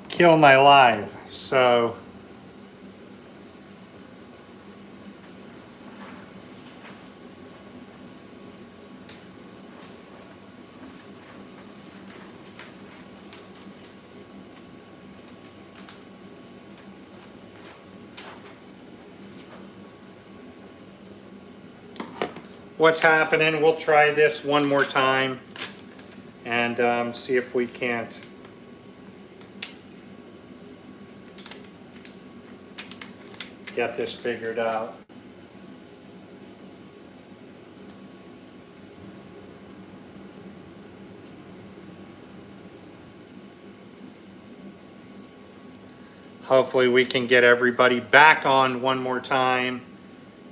kill my live. So what's happening? We'll try this one more time and see if we can't get this figured out. Hopefully we can get everybody back on one more time.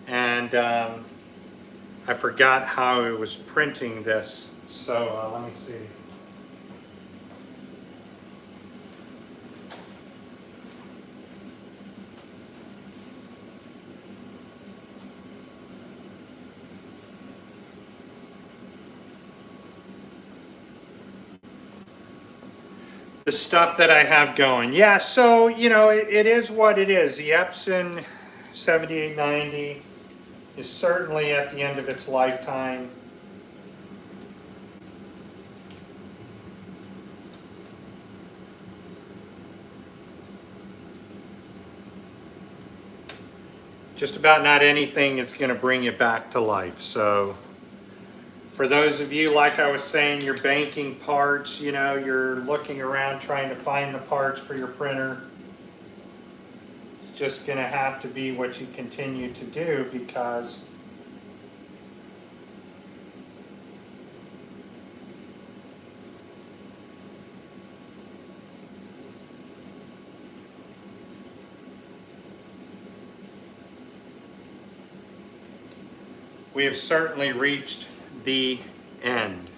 And I forgot how it was printing this, so let me see. The stuff that I have going. Yeah, so, you know, it is what it is. The Epson 7890 is certainly at the end of its lifetime. Just about not anything is going to bring you back to life. So for those of you, like I was saying, you're banking parts, you know, you're looking around trying to find the parts for your printer. It's just going to have to be what you continue to do, because we have certainly reached the end.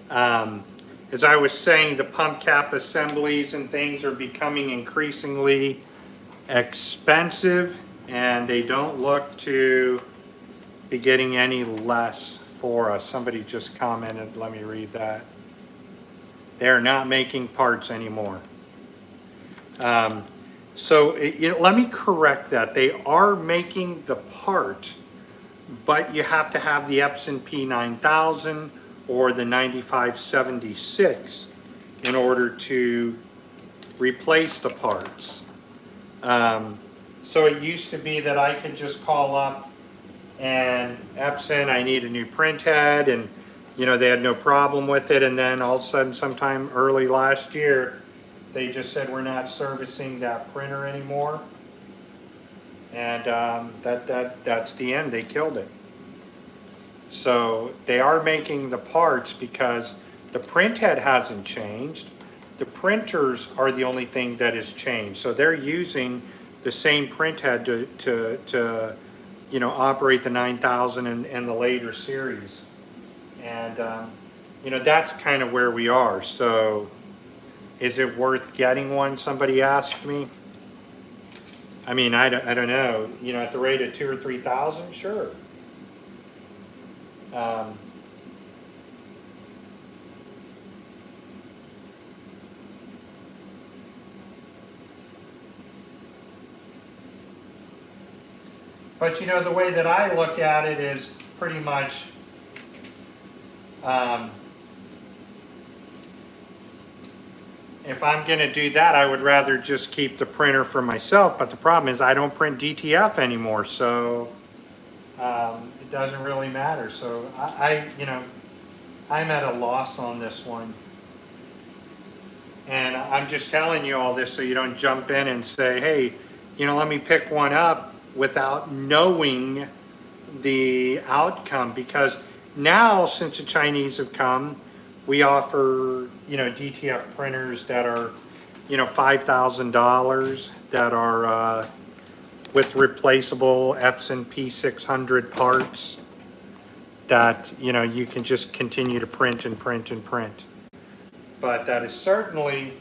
As I was saying, the pump cap assemblies and things are becoming increasingly expensive, and they don't look to be getting any less for us. Somebody just commented, let me read that. They're not making parts anymore. Let me correct that. They are making the part, but you have to have the Epson P9000 or the 9576 in order to replace the parts. So it used to be that I could just call up and Epson, I need a new print head, and you know, they had no problem with it. And then all of a sudden, sometime early last year, they just said, we're not servicing that printer anymore. And that's the end. They killed it. So they are making the parts because the print head hasn't changed. The printers are the only thing that has changed. So they're using the same print head to you know, operate the 9000 and the later series. And you know, that's kind of where we are. So is it worth getting one? Somebody asked me. I mean, I don't know, you know, at the rate of 2,000 or 3,000, sure. But you know, the way that I look at it is pretty much, if I'm going to do that, I would rather just keep the printer for myself. But the problem is I don't print DTF anymore, so it doesn't really matter. So you know, I'm at a loss on this one. And I'm just telling you all this so you don't jump in and say, hey, you know, let me pick one up without knowing the outcome. Because now, since the Chinese have come, we offer, you know, DTF printers that are, you know, $5,000 that are with replaceable Epson P600 parts that, you know, you can just continue to print and print and print. But that is certainly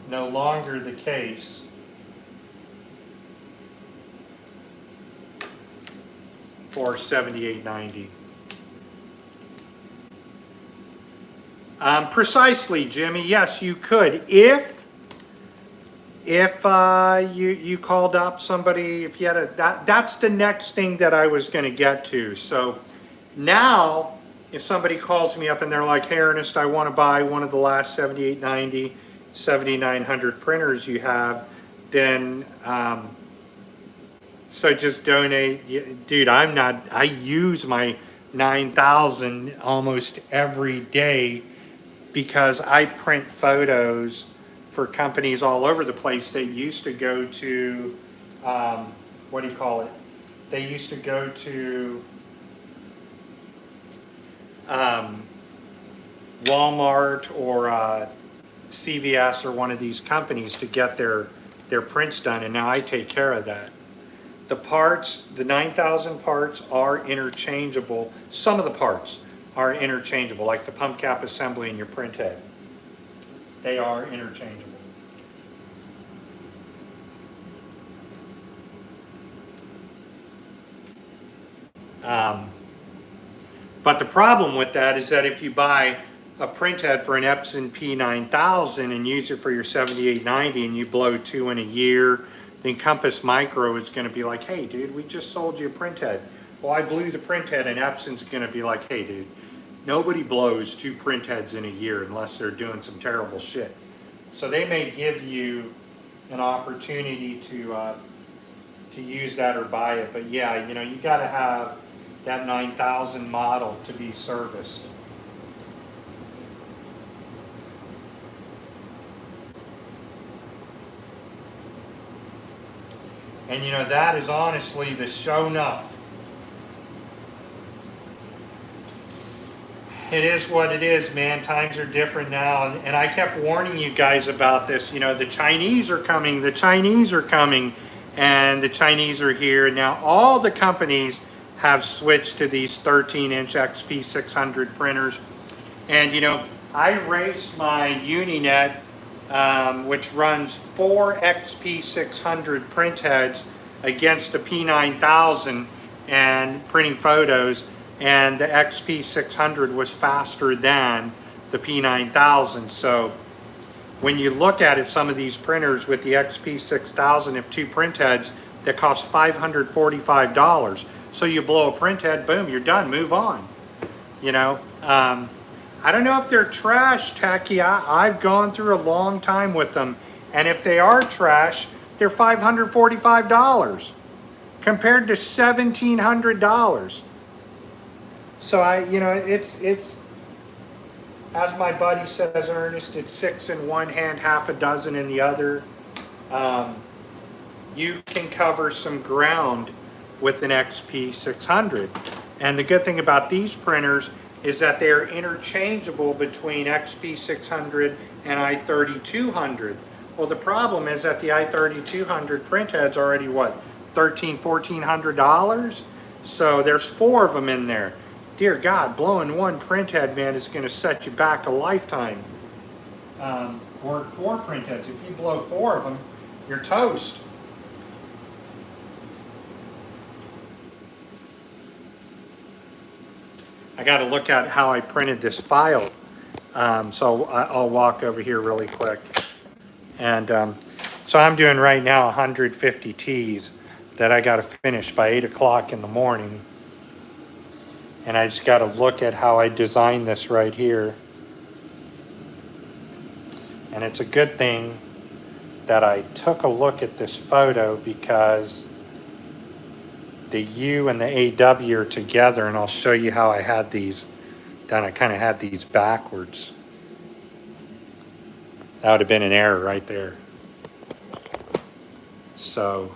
no longer the case for 7890. Precisely, Jimmy. Yes, you could. If you called up somebody, if you had that's the next thing that I was going to get to. So now, if somebody calls me up and they're like, hey, Ernest, I want to buy one of the last 7890, 7900 printers you have, then, so just donate. Dude, I use my 9000 almost every day because I print photos for companies all over the place. They used to go to, what do you call it? They used to go to Walmart or CVS or one of these companies to get their prints done, and now I take care of that. The parts, the 9000 parts are interchangeable. Some of the parts are interchangeable, like the pump cap assembly in your print head. They are interchangeable. But the problem with that is that if you buy a print head for an Epson P9000 and use it for your 7890 and you blow 2 in a year, then Compass Micro is going to be like, hey, dude, we just sold you a print head. Well, I blew the print head, and Epson's going to be like, hey, dude, nobody blows 2 print heads in a year unless they're doing some terrible shit. So they may give you an opportunity to use that or buy it. But yeah, you know, you got to have that 9000 model to be serviced. And you know, that is honestly the show enough. It is what it is, man. Times are different now. And I kept warning you guys about this. You know, the Chinese are coming, the Chinese are coming, and the Chinese are here. Now, all the companies have switched to these 13-inch XP600 printers. And, you know, I raced my Uninet, which runs 4 XP600 print heads against a P9000 and printing photos, and the XP600 was faster than the P9000. So when you look at it, some of these printers with the XP6000 have 2 print heads that cost $545. So you blow a print head, boom, you're done, move on. You know, I don't know if they're trash, Tacky. I've gone through a long time with them, and if they are trash, they're $545 compared to $1,700. So you know, it's as my buddy says, Ernest, it's 6 in one hand, half a dozen in the other. You can cover some ground with an XP600, and the good thing about these printers is that they are interchangeable between XP600 and i3200. Well, the problem is that the i3200 print head's already what, $1,400? So there's 4 of them in there. Dear God, blowing 1 print head, man, is going to set you back a lifetime. Or 4 print heads. If you blow 4 of them, you're toast. I got to look at how I printed this file. So I'll walk over here really quick. And so I'm doing right now 150 T's that I got to finish by 8 o'clock in the morning. And I just got to look at how I designed this right here. And it's a good thing that I took a look at this photo, because the U and the AW are together, and I'll show you how I had these done. I kind of had these backwards. That would have been an error right there. So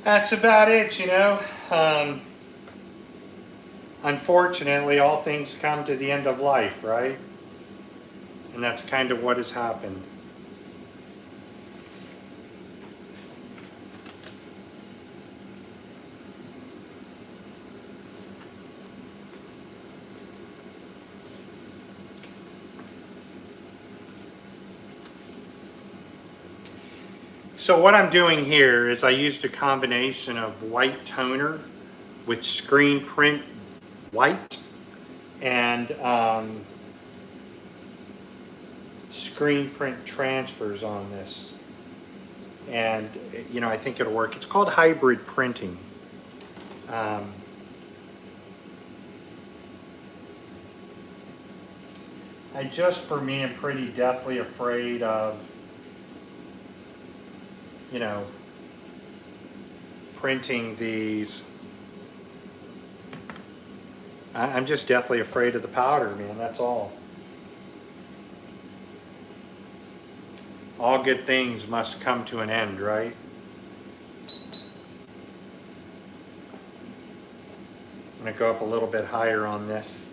that's about it, you know. unfortunately, all things come to the end of life, right? And that's kind of what has happened. So what I'm doing here is I used a combination of white toner with screen print white and screen print transfers on this. And, you know, I think it'll work. It's called hybrid printing. I just, for me, am pretty deathly afraid of, you know, printing these. I'm just deathly afraid of the powder, man, that's all. All good things must come to an end, right? I'm going to go up a little bit higher on this.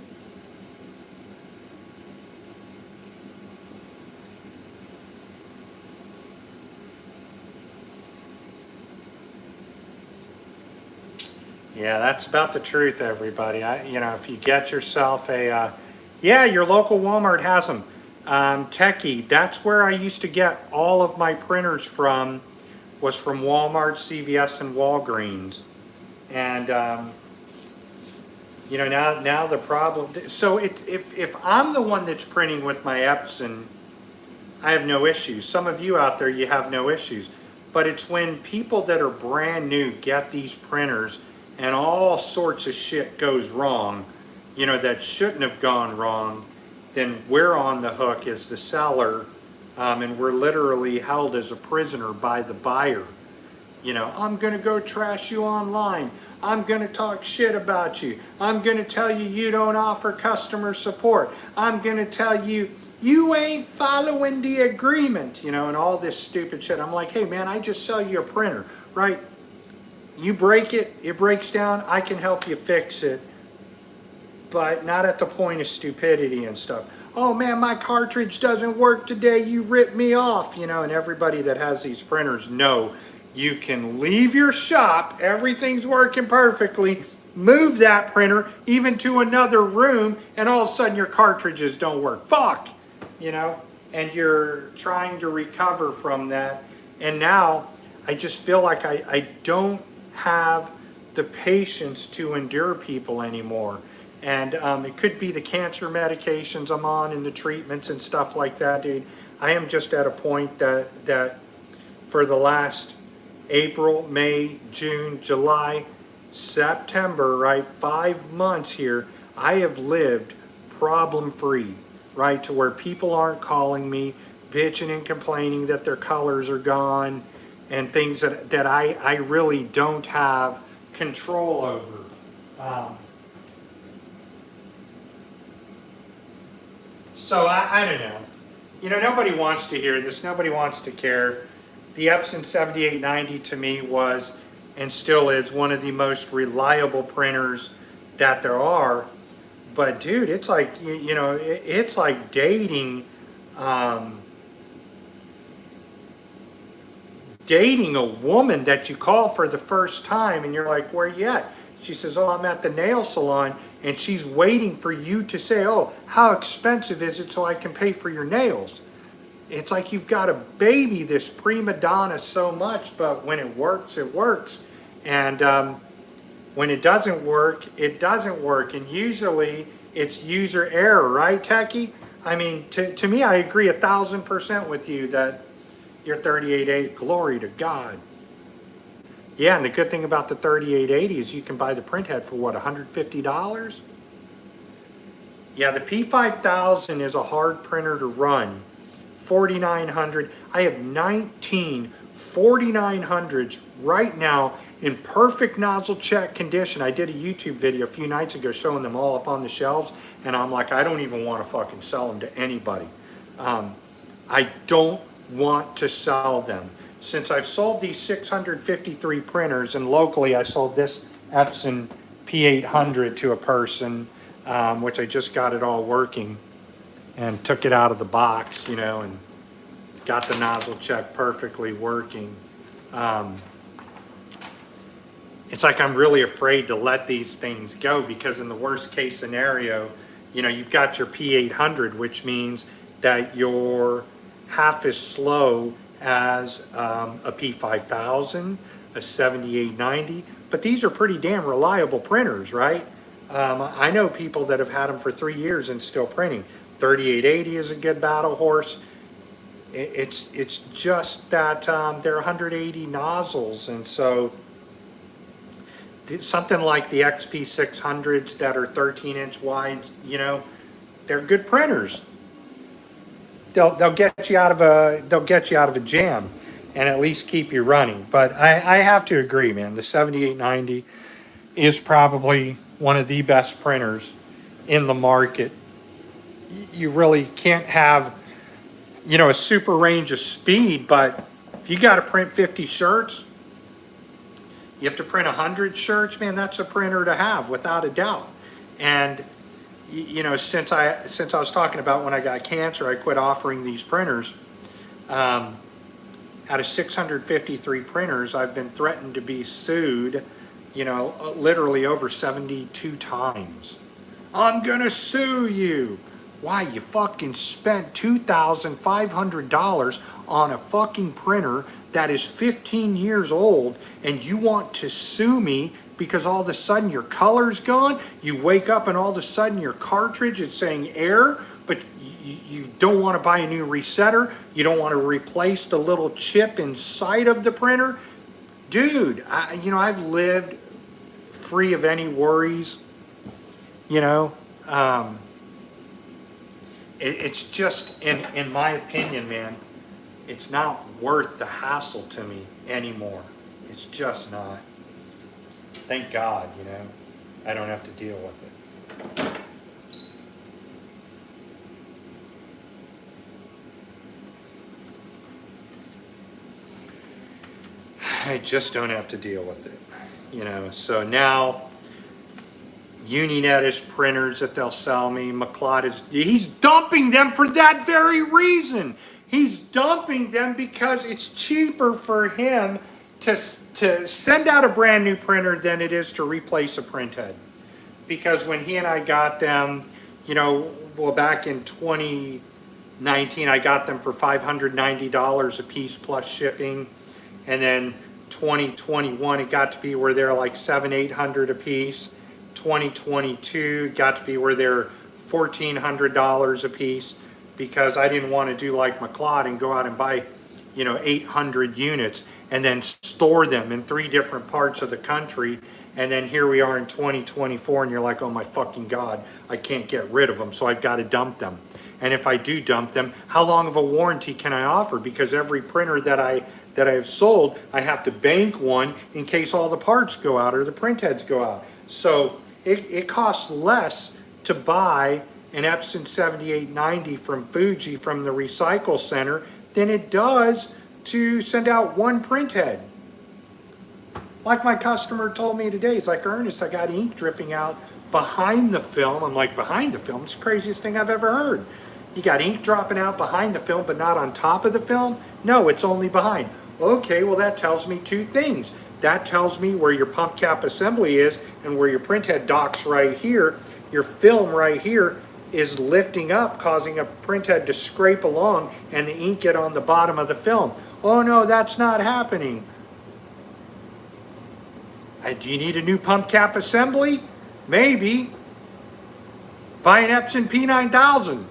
Yeah, that's about the truth, everybody. You know, if you get yourself a, yeah, your local Walmart has them. Techie, that's where I used to get all of my printers from, was from Walmart, CVS, and Walgreens. And, you know, now the problem, so if I'm the one that's printing with my Epson, I have no issues. Some of you out there, you have no issues. But it's when people that are brand new get these printers and all sorts of shit goes wrong, you know, that shouldn't have gone wrong, then we're on the hook as the seller, and we're literally held as a prisoner by the buyer. You know, I'm going to go trash you online. I'm going to talk shit about you. I'm going to tell you you don't offer customer support. I'm going to tell you you ain't following the agreement, you know, and all this stupid shit. I'm like, hey man, I just sell you a printer, right? You break it, it breaks down, I can help you fix it, but not at the point of stupidity and stuff. Oh man, my cartridge doesn't work today, you ripped me off, you know, and everybody that has these printers know you can leave your shop, everything's working perfectly, move that printer even to another room, and all of a sudden your cartridges don't work. Fuck! You know, and you're trying to recover from that. And now I just feel like I don't have the patience to endure people anymore. And it could be the cancer medications I'm on and the treatments and stuff like that, dude. I am just at a point that for the last April, May, June, July, September, right, 5 months here, I have lived problem-free, right, to where people aren't calling me, bitching and complaining that their colors are gone, and things that I really don't have control over. So I don't know. You know, nobody wants to hear this. Nobody wants to care. The Epson 7890 to me was, and still is, one of the most reliable printers that there are. But dude, it's like, you know, it's like dating, dating a woman that you call for the first time and you're like, where you at? She says, oh, I'm at the nail salon, and she's waiting for you to say, oh, how expensive is it so I can pay for your nails? It's like you've got to baby this prima donna so much, but when it works, it works. And when it doesn't work, it doesn't work. And usually it's user error, right, Techie? I mean, to me, I agree 1,000% with you that your 3880, glory to God. Yeah, and the good thing about the 3880 is you can buy the printhead for what, $150? Yeah, the P5000 is a hard printer to run. 4900. I have 19 4900s right now in perfect nozzle check condition. I did a YouTube video a few nights ago showing them all up on the shelves, and I'm like, I don't even want to fucking sell them to anybody. I don't want to sell them. Since I've sold these 653 printers, and locally I sold this Epson P800 to a person, which I just got it all working and took it out of the box, you know, and got the nozzle check perfectly working. It's like I'm really afraid to let these things go, because in the worst case scenario, you know, you've got your P800, which means that you're half as slow as a P5000, a 7890, but these are pretty damn reliable printers, right? I know people that have had them for 3 years and still printing. 3880 is a good battle horse. It's just that they're 180 nozzles, and so something like the XP600s that are 13-inch wide, you know, they're good printers. They'll get you out of a jam, and at least keep you running. But I have to agree, man. The 7890 is probably one of the best printers in the market. You really can't have, you know, a super range of speed, but if you got to print 50 shirts, you have to print 100 shirts, man, that's a printer to have, without a doubt. And, you know, since I was talking about when I got cancer, I quit offering these printers. Out of 653 printers, I've been threatened to be sued, you know, literally over 72 times. I'm gonna sue you. Why? You fucking spent $2,500 on a fucking printer that is 15 years old, and you want to sue me because all of a sudden your color's gone? You wake up and all of a sudden your cartridge is saying error, but you don't want to buy a new resetter? You don't want to replace the little chip inside of the printer? Dude, you know, I've lived free of any worries, you know. It's just, in my opinion, man, it's not worth the hassle to me anymore. It's just not. Thank God, you know, I don't have to deal with it. I just don't have to deal with it, you know. So now, Uninet is printers that they'll sell me. McLeod he's dumping them for that very reason. He's dumping them because it's cheaper for him to send out a brand new printer than it is to replace a printhead. Because when he and I got them, you know, well, back in 2019, I got them for $590 a piece plus shipping. And then 2021, it got to be where they're like $700-800 a piece. 2022 got to be where they're $1,400 a piece, because I didn't want to do like McLeod and go out and buy, you know, 800 units and then store them in 3 different parts of the country. And then here we are in 2024, and you're like, oh my fucking God, I can't get rid of them, so I've got to dump them. And if I do dump them, how long of a warranty can I offer? Because every printer that I have sold, I have to bank one in case all the parts go out or the printheads go out. So it costs less to buy an Epson 7890 from Fuji from the recycle center than it does to send out one printhead. Like my customer told me today, it's like, Ernest, I got ink dripping out behind the film. I'm like, behind the film? It's the craziest thing I've ever heard. You got ink dropping out behind the film but not on top of the film? No, it's only behind. Okay, well that tells me 2 things. That tells me where your pump cap assembly is and where your printhead docks right here. Your film right here is lifting up, causing a printhead to scrape along and the ink get on the bottom of the film. Oh no, that's not happening. Do you need a new pump cap assembly? Maybe. Buy an Epson P9000.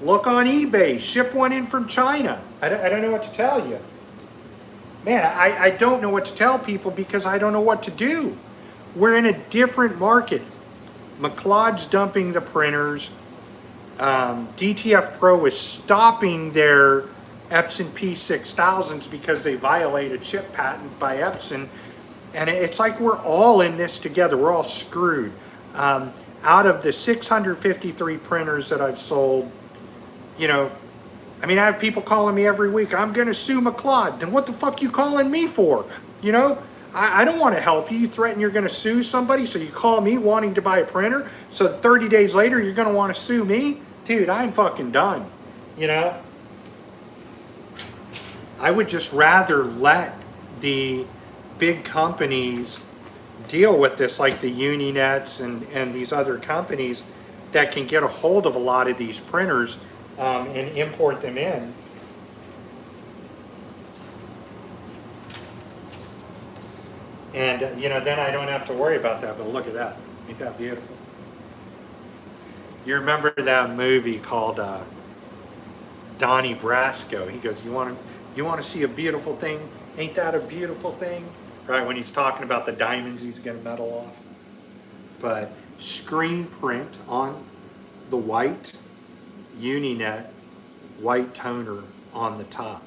Look on eBay. Ship one in from China. I don't know what to tell you. Man, I don't know what to tell people because I don't know what to do. We're in a different market. McLeod's dumping the printers. DTF Pro is stopping their Epson P6000s because they violate a chip patent by Epson. And it's like we're all in this together. We're all screwed. Out of the 653 printers that I've sold, you know, I mean, I have people calling me every week, I'm going to sue McLeod. Then what the fuck you calling me for? You know, I don't want to help you. You threaten you're going to sue somebody, so you call me wanting to buy a printer, so 30 days later you're going to want to sue me? Dude, I'm fucking done. You know? I would just rather let the big companies deal with this, like the Uninets and these other companies that can get a hold of a lot of these printers and import them in. And, you know, then I don't have to worry about that. But look at that. Ain't that beautiful? You remember that movie called Donnie Brasco? He goes, you want to see a beautiful thing? Ain't that a beautiful thing? Right, when he's talking about the diamonds he's going to metal off. But screen print on the white Uninet white toner on the top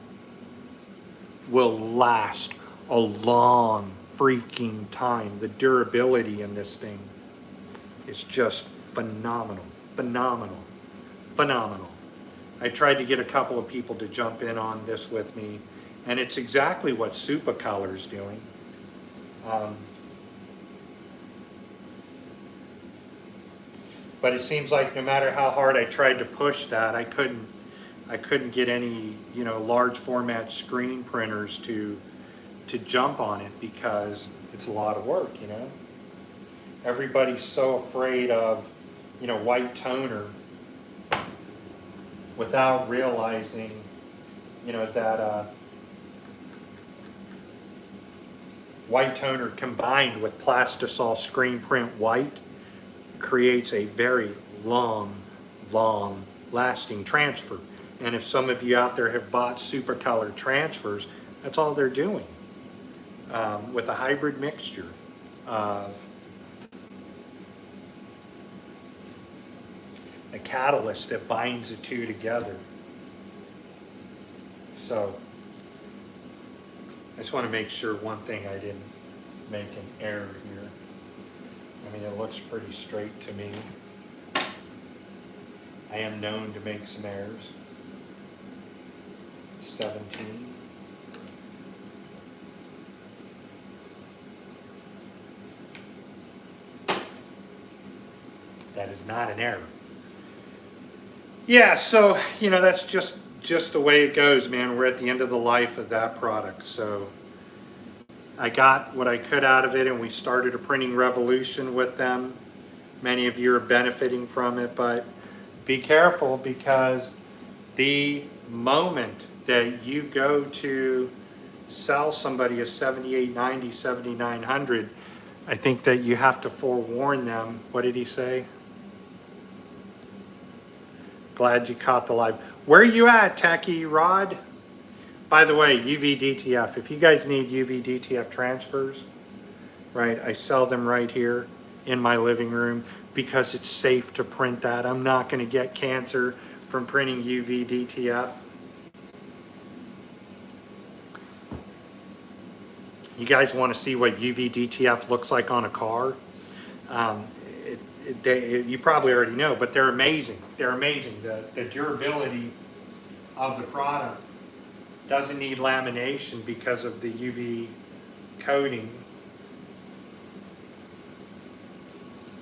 will last a long freaking time. The durability in this thing is just phenomenal, phenomenal, phenomenal. I tried to get a couple of people to jump in on this with me, and it's exactly what Supacolor's doing. But it seems like no matter how hard I tried to push that, I couldn't get any, you know, large format screen printers to jump on it because it's a lot of work, you know. Everybody's so afraid of, you know, white toner without realizing, you know, that white toner combined with plastisol screen print white creates a very long lasting transfer. And if some of you out there have bought Supacolor transfers, that's all they're doing with a hybrid mixture of a catalyst that binds the two together. So I just want to make sure one thing, I didn't make an error here. I mean, it looks pretty straight to me. I am known to make some errors. 17. That is not an error. Yeah, so, you know, that's just the way it goes, man. We're at the end of the life of that product. So I got what I could out of it, and we started a printing revolution with them. Many of you are benefiting from it, but be careful, because the moment that you go to sell somebody a 7890, 7900, I think that you have to forewarn them. What did he say? Glad you caught the live. Where are you at, Techie Rod? By the way, UV DTF. If you guys need UV DTF transfers, right, I sell them right here in my living room because it's safe to print that. I'm not going to get cancer from printing UV DTF. You guys want to see what UV DTF looks like on a car? You probably already know, but they're amazing. They're amazing. The durability of the product doesn't need lamination because of the UV coating.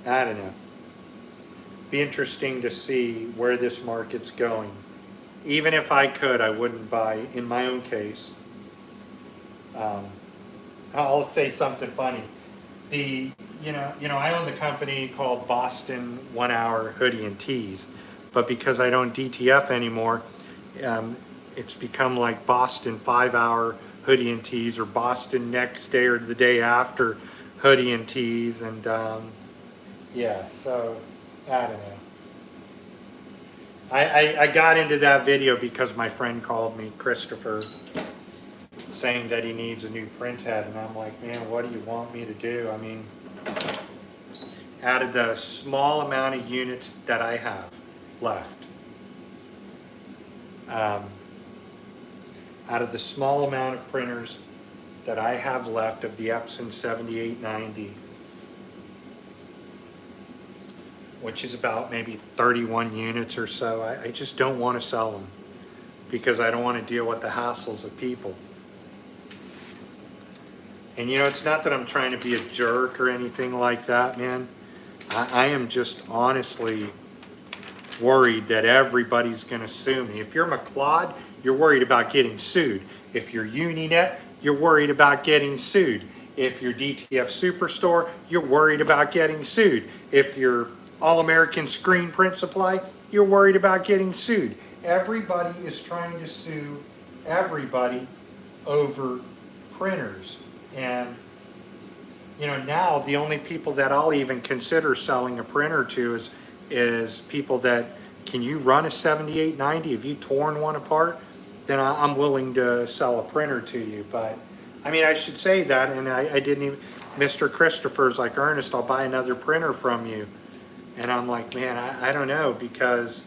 I don't know. Be interesting to see where this market's going. Even if I could, I wouldn't buy, in my own case. I'll say something funny. You know, I own the company called Boston 1 Hour Hoodie and Tees, but because I don't DTF anymore, it's become like Boston 5 Hour Hoodie and Tees, or Boston Next Day or the Day After Hoodie and Tees, and yeah, so I don't know. I got into that video because my friend called me, Christopher, saying that he needs a new print head, and I'm like, man, what do you want me to do? I mean, out of the small amount of units that I have left, out of the small amount of printers that I have left of the Epson 7890, which is about maybe 31 units or so, I just don't want to sell them because I don't want to deal with the hassles of people. And you know, it's not that I'm trying to be a jerk or anything like that, man. I am just honestly worried that everybody's going to sue me. If you're McLeod, you're worried about getting sued. If you're Uninet, you're worried about getting sued. If you're DTF Superstore, you're worried about getting sued. If you're All American Screen Print Supply, you're worried about getting sued. Everybody is trying to sue everybody over printers. And you know, now the only people that I'll even consider selling a printer to is people that, can you run a 7890? Have you torn one apart? Then I'm willing to sell a printer to you. But I mean, I should say that, and I didn't even, Mr. Christopher's like, Ernest, I'll buy another printer from you. And I'm like, man, I don't know, because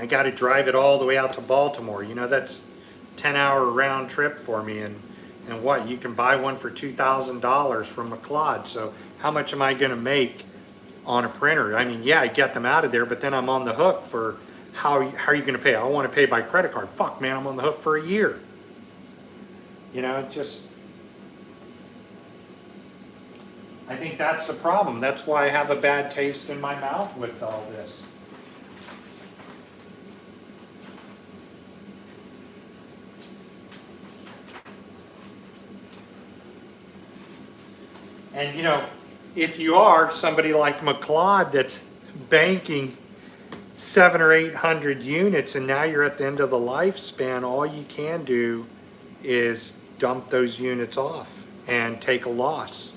I got to drive it all the way out to Baltimore. You know, that's 10-hour round trip for me. And what, you can buy one for $2,000 from McLeod. So how much am I going to make on a printer? I mean, yeah, I get them out of there, but then I'm on the hook for how are you going to pay? I want to pay by credit card. Fuck, man, I'm on the hook for a year. You know, just, I think that's the problem. That's why I have a bad taste in my mouth with all this. And you know, if you are somebody like McLeod that's banking 700 or 800 units and now you're at the end of the lifespan, all you can do is dump those units off and take a loss.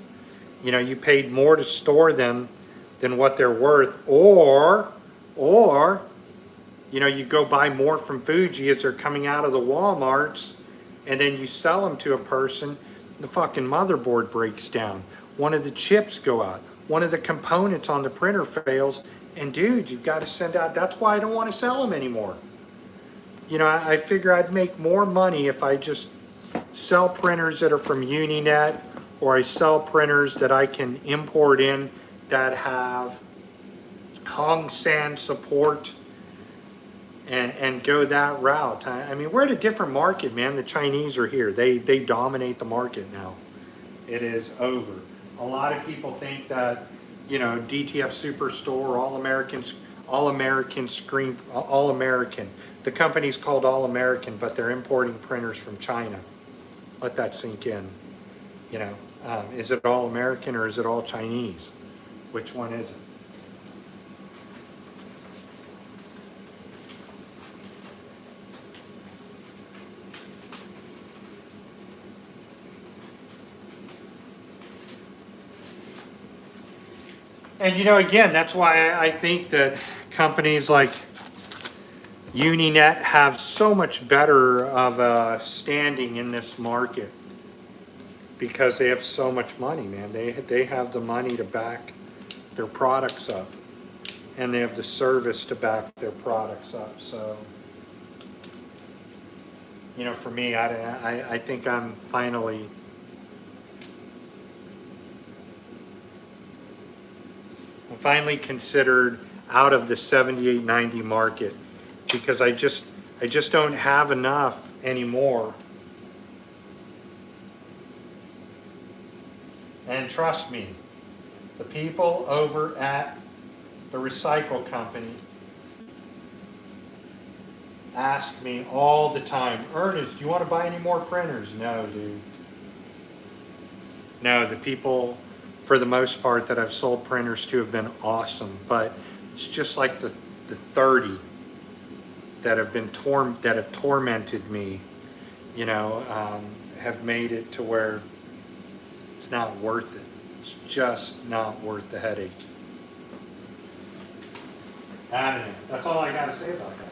You know, you paid more to store them than what they're worth, or you know, you go buy more from Fuji as they're coming out of the Walmarts, and then you sell them to a person, the fucking motherboard breaks down. One of the chips go out. One of the components on the printer fails. And dude, you've got to send out, that's why I don't want to sell them anymore. You know, I figure I'd make more money if I just sell printers that are from Uninet, or I sell printers that I can import in that have Hong San support, and go that route. I mean, we're at a different market, man. The Chinese are here. They dominate the market now. It is over. A lot of people think that, you know, DTF Superstore, All American Screen, All American. The company's called All American, but they're importing printers from China. Let that sink in. You know, is it All American or is it all Chinese? Which one is it? And you know, again, that's why I think that companies like Uninet have so much better of a standing in this market, because they have so much money, man. They have the money to back their products up, and they have the service to back their products up. So, you know, for me, I think I'm finally considered out of the 7890 market, because I just don't have enough anymore. And trust me, the people over at the recycle company ask me all the time, Ernest, do you want to buy any more printers? No, dude. No, the people, for the most part, that I've sold printers to have been awesome, but it's just like the 30 that have tormented me, you know, have made it to where it's not worth it. It's just not worth the headache. I don't know. That's all I got to say about that.